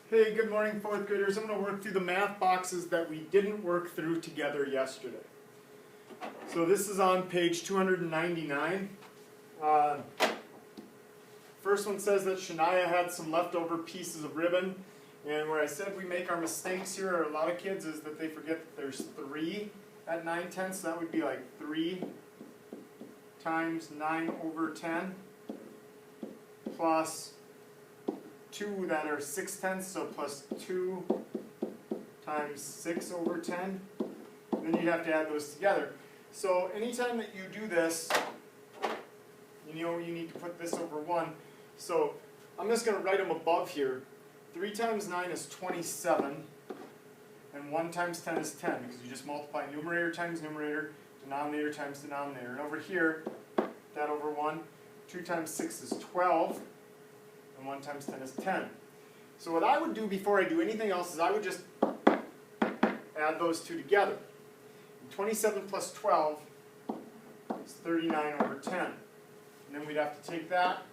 Hey, good morning, fourth graders. I'm going to work through the math boxes that we didn't work through together yesterday. So this is on page 299. First one says that Shania had some leftover pieces of ribbon. And where I said we make our mistakes here, or a lot of kids, is that they forget that there's 3 at 9/10. So that would be like 3 times 9/10 plus 2 that are 6/10, so plus 2 times 6/10. Then you'd have to add those together. So anytime that you do this, you know you need to put this over 1. So I'm just going to write them above here. 3 times 9 is 27, and 1 times 10 is 10, because you just multiply numerator times numerator, denominator times denominator. And over here, that over 1, 2 times 6 is 12. And 1 times 10 is 10. So what I would do before I do anything else is I would just add those two together. And 27 plus 12 is 39/10. And then we'd have to take that,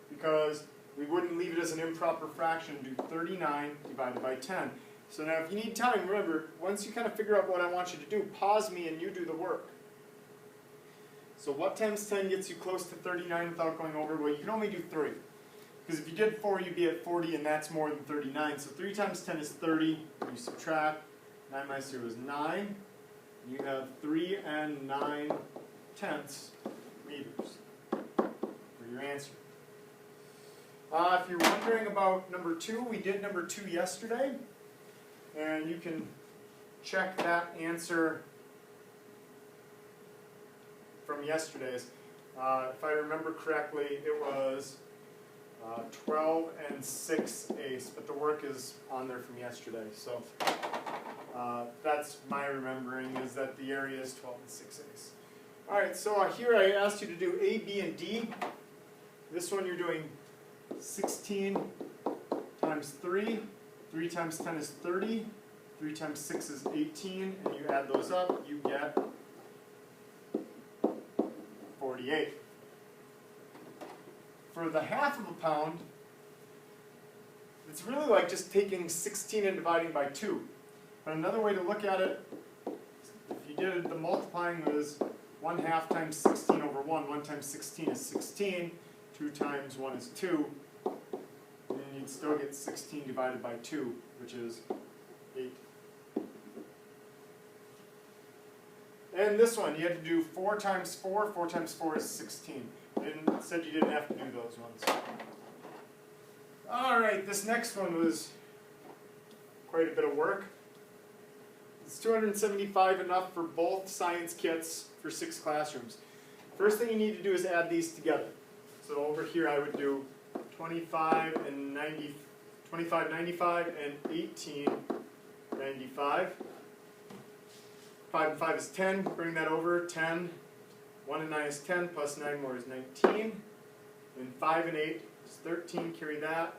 because we wouldn't leave it as an improper fraction, do 39 divided by 10. So now if you need time, remember, once you kind of figure out what I want you to do, pause me and you do the work. So what times 10 gets you close to 39 without going over? Well, you can only do 3. Because if you did 4, you'd be at 40, and that's more than 39. So 3 times 10 is 30. You subtract. 9 minus 0 is 9. You have 3 and 9/10 meters for your answer. If you're wondering about number 2, we did number 2 yesterday. And you can check that answer from yesterday's. If I remember correctly, it was 12 and 6/8, but the work is on there from yesterday. So that's my remembering, is that the area is 12 and 6/8. All right, so here I asked you to do A, B, and D. This one you're doing 16 times 3. 3 times 10 is 30. 3 times 6 is 18, and you add those up, you get 48. For the half of a pound, it's really like just taking 16 and dividing by 2. But another way to look at it, if you did it, the multiplying was 1/2 times 16 over 1. 1 times 16 is 16. 2 times 1 is 2. And then you'd still get 16 divided by 2, which is 8. And this one, you had to do 4 times 4. 4 times 4 is 16. And said you didn't have to do those ones. All right, this next one was quite a bit of work. It's 275 enough for both science kits for 6 classrooms. First thing you need to do is add these together. So over here I would do 25 and 95 and 1895. 5 and 5 is 10. Bring that over. 10. 1 and 9 is 10, plus 9 more is 19. And 5 and 8 is 13. Carry that.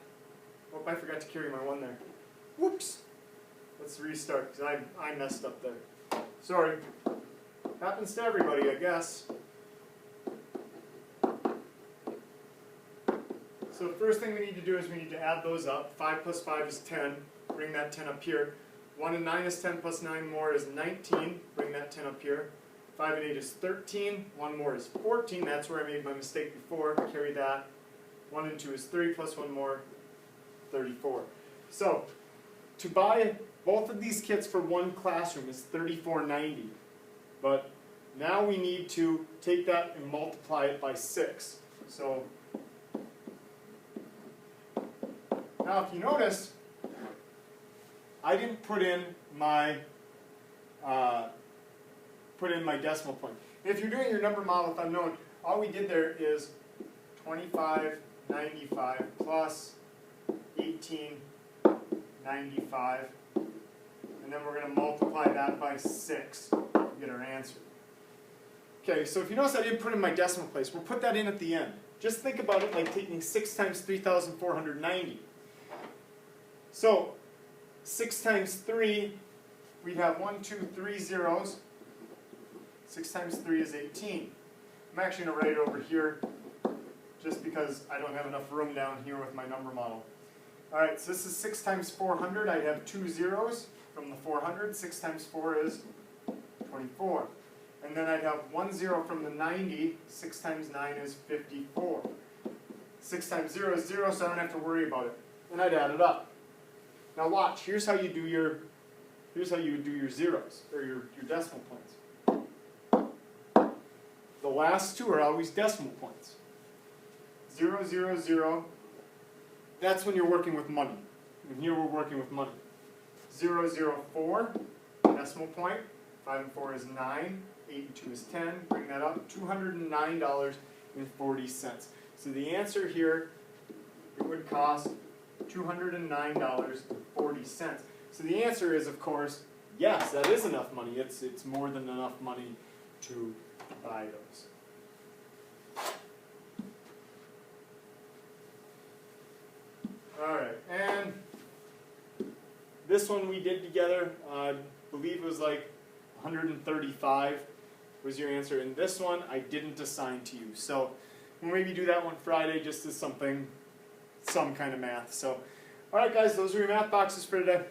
Oh, I forgot to carry my 1 there. Whoops! Let's restart, because I messed up there. Sorry. Happens to everybody, I guess. So the first thing we need to do is we need to add those up. 5 plus 5 is 10. Bring that 10 up here. 1 and 9 is 10, plus 9 more is 19. Bring that 10 up here. 5 and 8 is 13. 1 more is 14. That's where I made my mistake before. Carry that. 1 and 2 is 3, plus 1 more, 34. So, to buy both of these kits for 1 classroom is $34.90. But now we need to take that and multiply it by 6. So, now if you notice, I didn't put in my decimal point. And if you're doing your number model with unknown, all we did there is 2595 plus 1895, and then we're going to multiply that by 6 to get our answer. Okay, so if you notice I didn't put in my decimal place, we'll put that in at the end. Just think about it like taking 6 times 3,490. So 6 times 3, we have 1, 2, 3 zeros. 6 times 3 is 18. I'm actually going to write it over here just because I don't have enough room down here with my number model. Alright, so this is 6 times 400. I'd have 2 zeros from the 400. 6 times 4 is 24. And then I'd have 1 0 from the 90. 6 times 9 is 54. 6 times 0 is 0, so I don't have to worry about it. And I'd add it up. Now watch, here's how you do your zeros, or your decimal points. The last two are always decimal points. 0, 0, 0. That's when you're working with money. And here we're working with money. 0, 0, 4, decimal point. 5 and 4 is 9. 8 and 2 is 10. Bring that up. $209.40. So the answer here, it would cost $209.40. So the answer is, of course, yes, that is enough money. It's more than enough money to buy those. Alright, and this one we did together, I believe it was like 135 was your answer. And this one I didn't assign to you. So we'll maybe do that one Friday just as some kind of math. So, alright guys, those are your math boxes for today.